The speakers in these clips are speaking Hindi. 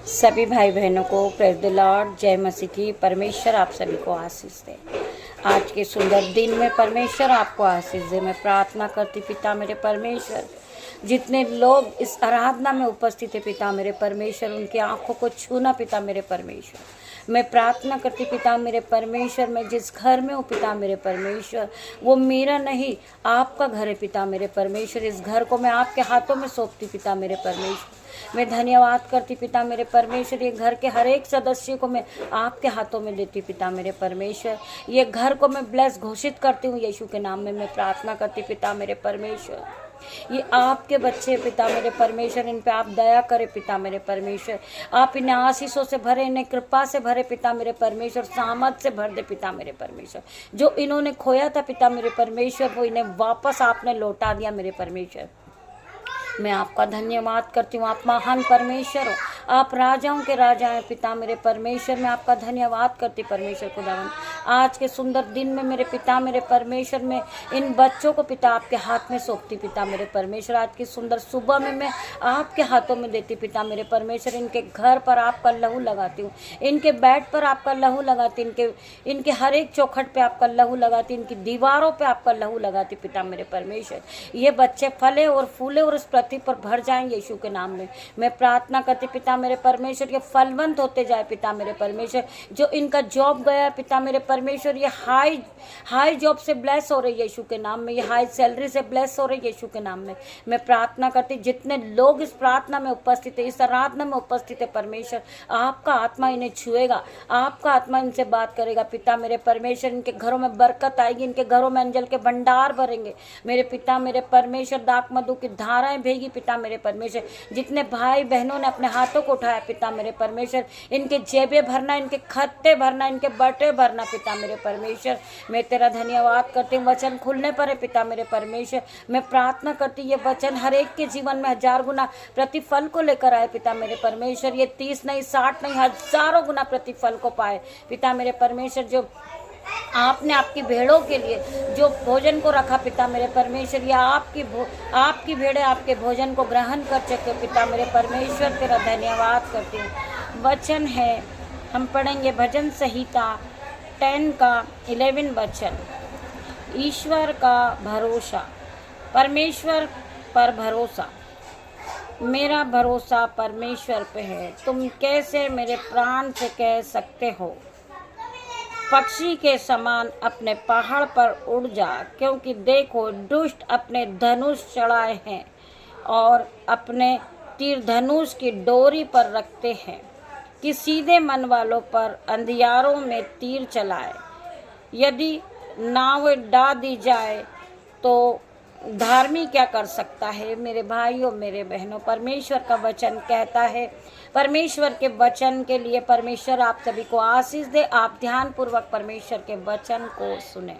सभी भाई बहनों को प्रेज़ द लॉर्ड, जय मसीह की। परमेश्वर आप सभी को आशीष दे। आज के सुंदर दिन में परमेश्वर आपको आशीष दे। मैं प्रार्थना करती पिता मेरे परमेश्वर, जितने लोग इस आराधना में उपस्थित है पिता मेरे परमेश्वर, उनकी आंखों को छूना पिता मेरे परमेश्वर। मैं प्रार्थना करती पिता मेरे परमेश्वर, मैं जिस घर में हूँ पिता मेरे परमेश्वर, वो मेरा नहीं आपका घर है पिता मेरे परमेश्वर। इस घर को मैं आपके हाथों में सौंपती पिता मेरे परमेश्वर। मैं धन्यवाद करती पिता मेरे परमेश्वर, ये घर के हर एक सदस्य को मैं आपके हाथों में देती पिता मेरे परमेश्वर। ये घर को मैं ब्लेस घोषित करती हूँ यीशु के नाम में। मैं प्रार्थना करती पिता मेरे परमेश्वर, ये आपके बच्चे पिता मेरे परमेश्वर, इन पे आप दया करें पिता मेरे परमेश्वर। आप इन्हें आशीषों से भरे, इन्हें कृपा से भरे पिता मेरे परमेश्वर, सामर्थ से भर दे पिता मेरे परमेश्वर। जो इन्होंने खोया था पिता मेरे परमेश्वर, वो इन्हें वापस आपने लौटा दिया मेरे परमेश्वर। मैं आपका धन्यवाद करती हूँ। आप महान परमेश्वर हो, आप राजाओं के राजा हैं पिता मेरे परमेश्वर। मैं आपका धन्यवाद करती परमेश्वर खुदावन। आज के सुंदर दिन में मेरे पिता मेरे परमेश्वर, में इन बच्चों को पिता आपके हाथ में सौंपती पिता मेरे परमेश्वर। आज की सुंदर सुबह में मैं आपके हाथों में देती पिता मेरे परमेश्वर। इनके घर पर आपका लहू लगाती हूँ, इनके बेड पर आपका लहू लगाती, इनके हर एक चौखट पे आपका लहू लगाती, इनकी दीवारों पे आपका लहू लगाती पिता मेरे परमेश्वर। ये बच्चे फले और फूले और इस पृथ्वी पर भर जाएंगे यीशु के नाम में। मैं प्रार्थना करती पिता मेरे परमेश्वर, ये फलवंत होते जाए पिता मेरे परमेश्वर। जो इनका जॉब गया पिता मेरे परमेश्वर, ये हाई जॉब से ब्लेस हो रही है यीशु के नाम में, ये हाई सैलरी से ब्लेस हो रही है यीशु के नाम में। मैं प्रार्थना करती जितने लोग इस प्रार्थना में उपस्थित है, इस आराधना में उपस्थित है परमेश्वर, आपका आत्मा इन्हें छुएगा, आपका आत्मा इनसे बात करेगा पिता मेरे परमेश्वर। इनके घरों में बरकत आएगी, इनके घरों में अंजल के भंडार भरेंगे मेरे पिता मेरे परमेश्वर। दाख मधु की धाराएं भेगी पिता मेरे परमेश्वर। जितने भाई बहनों ने अपने हाथों को उठाया पिता मेरे परमेश्वर, इनके जेबें भरना, इनके खत्ते भरना, इनके बटे भरना पिता मेरे परमेश्वर। मैं तेरा धन्यवाद करती हूँ। वचन खुलने पर है पिता मेरे परमेश्वर। मैं प्रार्थना करती ये वचन हर एक के जीवन में 1000 गुना प्रतिफल को लेकर आए पिता मेरे परमेश्वर। ये 30 नहीं 60 नहीं, हजारों गुना प्रतिफल को पाए पिता मेरे परमेश्वर। जो आपने आपकी भेड़ों के लिए जो भोजन को रखा पिता मेरे परमेश्वर, या आपकी भेड़ें आपके भोजन को ग्रहण कर सके पिता मेरे परमेश्वर। तेरा धन्यवाद करती हूँ। वचन है, हम पढ़ेंगे भजन संहिता 10 का 11 वचन। ईश्वर का भरोसा, परमेश्वर पर भरोसा। मेरा भरोसा परमेश्वर पे है। तुम कैसे मेरे प्राण से कह सकते हो, पक्षी के समान अपने पहाड़ पर उड़ जा, क्योंकि देखो दुष्ट अपने धनुष चढ़ाए हैं और अपने तीर धनुष की डोरी पर रखते हैं, कि सीधे मन वालों पर अंधियारों में तीर चलाए। यदि नाव डा दी जाए तो धार्मिक क्या कर सकता है। मेरे भाइयों मेरे बहनों, परमेश्वर का वचन कहता है, परमेश्वर के वचन के लिए परमेश्वर आप सभी को आशीष दे। आप ध्यान पूर्वक परमेश्वर के वचन को सुने।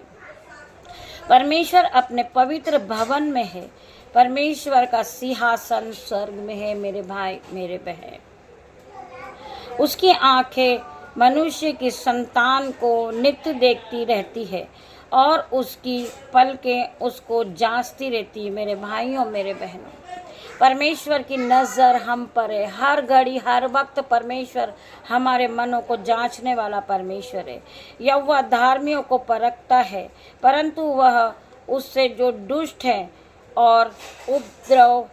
परमेश्वर अपने पवित्र भवन में है, परमेश्वर का सिंहासन स्वर्ग में है मेरे भाई मेरे बहन। उसकी आंखें मनुष्य की संतान को नित्य देखती रहती है और उसकी पलकें उसको जांचती रहती है मेरे भाइयों मेरे बहनों। परमेश्वर की नज़र हम पर है हर घड़ी हर वक्त। परमेश्वर हमारे मनों को जांचने वाला परमेश्वर है। यह वह धार्मियों को परखता है, परंतु वह उससे जो दुष्ट है और उपद्रव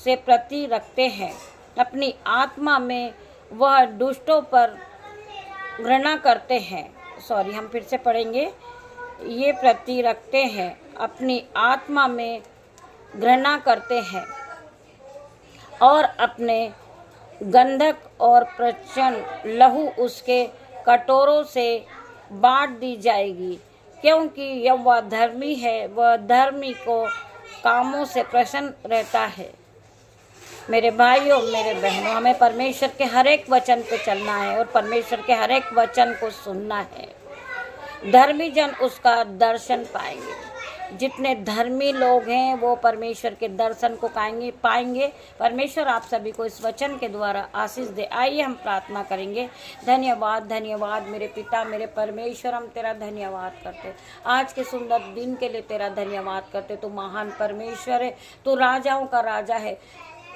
से प्रति रखते हैं। अपनी आत्मा में वह दुष्टों पर घृणा करते हैं। हम फिर से पढ़ेंगे। ये प्रति रखते हैं, अपनी आत्मा में घृणा करते हैं और अपने गंधक और प्रचंड लहू उसके कटोरों से बांट दी जाएगी, क्योंकि यह वह धर्मी है, वह धर्मी को कामों से प्रसन्न रहता है। मेरे भाइयों मेरे बहनों, हमें परमेश्वर के हर एक वचन पे चलना है और परमेश्वर के हर एक वचन को सुनना है। धर्मी जन उसका दर्शन पाएंगे। जितने धर्मी लोग हैं वो परमेश्वर के दर्शन को पाएंगे। परमेश्वर आप सभी को इस वचन के द्वारा आशीष दे। आइए हम प्रार्थना करेंगे। धन्यवाद धन्यवाद मेरे पिता मेरे परमेश्वर, हम तेरा धन्यवाद करते। आज के सुंदर दिन के लिए तेरा धन्यवाद करते। तू महान परमेश्वर है, तू राजाओं का राजा है।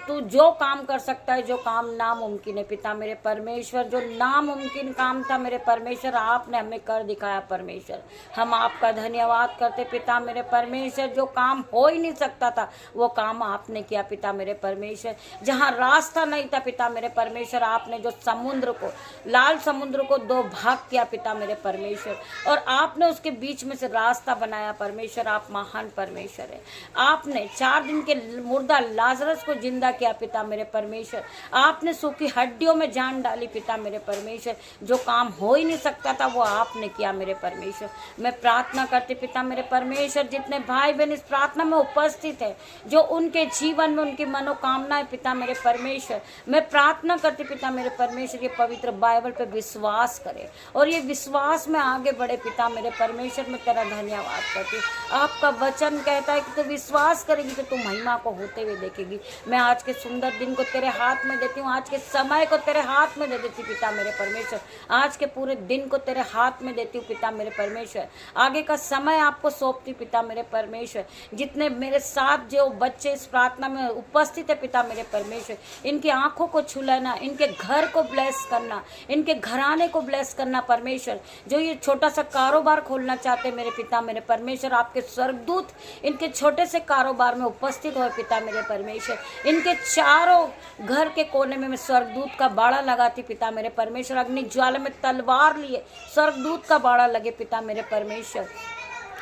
तू जो काम कर सकता है, जो काम नामुमकिन है पिता मेरे परमेश्वर, जो नामुमकिन काम था मेरे परमेश्वर आपने हमें कर दिखाया परमेश्वर। हम आपका धन्यवाद करते पिता मेरे परमेश्वर। जो काम हो ही नहीं सकता था वो काम आपने किया पिता मेरे परमेश्वर। जहाँ रास्ता नहीं था पिता मेरे परमेश्वर, आपने जो समुद्र को, लाल समुद्र को दो भाग किया पिता मेरे परमेश्वर, और आपने उसके बीच में से रास्ता बनाया परमेश्वर। आप महान परमेश्वर है। आपने 4 दिन के मुर्दा लाजरस को जिंदा किया पिता मेरे परमेश्वर। आपने सूखी हड्डियों में जान डाली पिता मेरे परमेश्वर। जो काम हो ही नहीं सकता था वो आपने किया मेरे परमेश्वर। मैं प्रार्थना करती पिता मेरे परमेश्वर, जितने भाई बहन इस प्रार्थना में उपस्थित है, जो उनके जीवन में उनकी मनोकामनाएं पिता मेरे परमेश्वर, मैं प्रार्थना करती पिता मेरे परमेश्वर ये पवित्र बाइबल पे विश्वास करे और ये विश्वास में आगे बढ़े पिता मेरे परमेश्वर। मैं तेरा धन्यवाद करती। आपका वचन कहता है कि तू विश्वास करेगी तो तू महिमा को होते हुए देखेगी। मैं आज के सुंदर दिन को तेरे हाथ में देती हूँ, आज के समय को तेरे हाथ में दे देती पिता मेरे परमेश्वर। आज के पूरे दिन को तेरे हाथ में देती हूँ पिता मेरे परमेश्वर। आगे का समय आपको सौंपती पिता मेरे परमेश्वर। जितने मेरे साथ जो बच्चे इस प्रार्थना में उपस्थित है पिता मेरे परमेश्वर, इनकी आंखों को छुलाना, इनके घर को ब्लेस करना, इनके घराने को ब्लेस करना परमेश्वर। जो ये छोटा सा कारोबार खोलना चाहते मेरे पिता मेरे परमेश्वर, आपके स्वर्गदूत इनके छोटे से कारोबार में उपस्थित हो पिता मेरे परमेश्वर। इनके चारों घर के कोने में मैं स्वर्गदूत का बाड़ा लगाती पिता मेरे परमेश्वर। अग्नि ज्वाला में तलवार लिए स्वर्गदूत का बाड़ा लगे पिता मेरे परमेश्वर।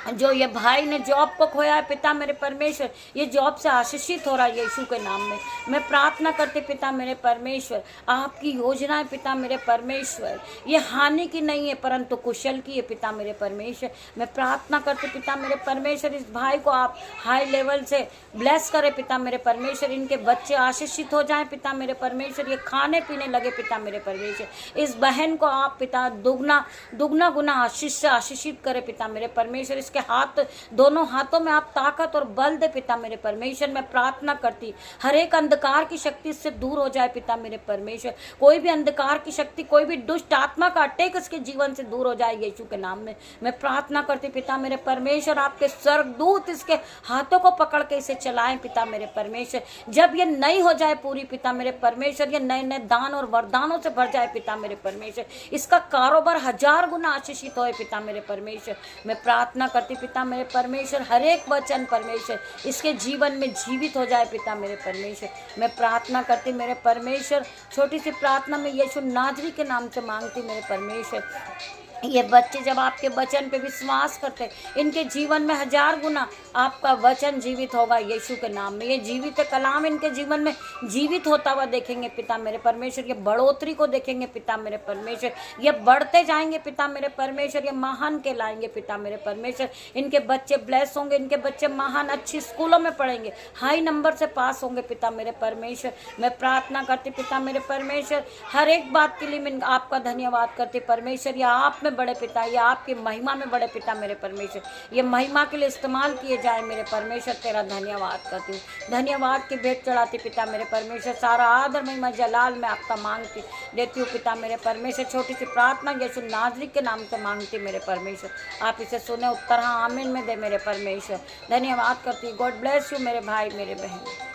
जो ये भाई ने जॉब को खोया है पिता मेरे परमेश्वर, ये जॉब से आशीषित हो रहा है यीशु के नाम में। मैं प्रार्थना करती पिता मेरे परमेश्वर, आपकी योजना है पिता मेरे परमेश्वर, ये हानि की नहीं है परंतु कुशल की है पिता मेरे परमेश्वर। मैं प्रार्थना करती पिता मेरे परमेश्वर, इस भाई को आप हाई लेवल से ब्लेस करें पिता मेरे परमेश्वर। इनके बच्चे आशीषित हो जाएं पिता मेरे परमेश्वर, ये खाने पीने लगे पिता मेरे परमेश्वर। इस बहन को आप पिता दुगना गुना आशीष से आशीषित करें पिता मेरे परमेश्वर। इसके हाथ, दोनों हाथों में आप ताकत और बल दे पिता मेरे परमेश्वर। मैं प्रार्थना करती हर एक अंधकार की शक्ति इससे दूर हो जाए पिता मेरे परमेश्वर। कोई भी अंधकार की शक्ति, कोई भी दुष्ट आत्मा का अटैक इसके जीवन से दूर हो जाए यीशु के नाम में। मैं प्रार्थना करती पिता मेरे परमेश्वर, आपके स्वर्गदूत इसके हाथों को पकड़ के इसे चलाएं पिता मेरे परमेश्वर। जब ये नई हो जाए पूरी पिता मेरे परमेश्वर, ये नए नए दान और वरदानों से भर जाए पिता मेरे परमेश्वर। इसका कारोबार 1000 गुना आशीषित होए पिता मेरे परमेश्वर। मैं प्रार्थना करती पिता मेरे परमेश्वर, हर एक वचन परमेश्वर इसके जीवन में जीवित हो जाए पिता मेरे परमेश्वर। मैं प्रार्थना करती मेरे परमेश्वर, छोटी सी प्रार्थना में यीशु नाजरी के नाम से मांगती मेरे परमेश्वर। ये बच्चे जब आपके वचन पे विश्वास करते, इनके जीवन में 1000 गुना आपका वचन जीवित होगा यीशु के नाम में। ये जीवित कलाम इनके जीवन में जीवित होता हुआ देखेंगे पिता मेरे परमेश्वर। ये बढ़ोतरी को देखेंगे पिता मेरे परमेश्वर, ये बढ़ते जाएंगे पिता मेरे परमेश्वर, ये महान कहलाएंगे पिता मेरे परमेश्वर। इनके बच्चे ब्लेस होंगे, इनके बच्चे महान अच्छी स्कूलों में पढ़ेंगे, हाई नंबर से पास होंगे पिता मेरे परमेश्वर। मैं प्रार्थना करती पिता मेरे परमेश्वर, हर एक बात के लिए मैं आपका धन्यवाद करती परमेश्वर। या आप में बड़े पिता, या आपकी महिमा में बड़े पिता मेरे परमेश्वर, ये महिमा के लिए इस्तेमाल किए जाए मेरे परमेश्वर। तेरा धन्यवाद करती हूँ, धन्यवाद की भेंट चढ़ाती पिता मेरे परमेश्वर। सारा आदर महिमा जलाल मैं आपका मांगती देती हूँ पिता मेरे परमेश्वर। छोटी सी प्रार्थना यीशु नाजरी के नाम से मांगती मेरे परमेश्वर। आप इसे सुने, उत्तर हाँ आमीन में दे मेरे परमेश्वर। धन्यवाद करती, गॉड ब्लेस यू मेरे भाई मेरे बहन।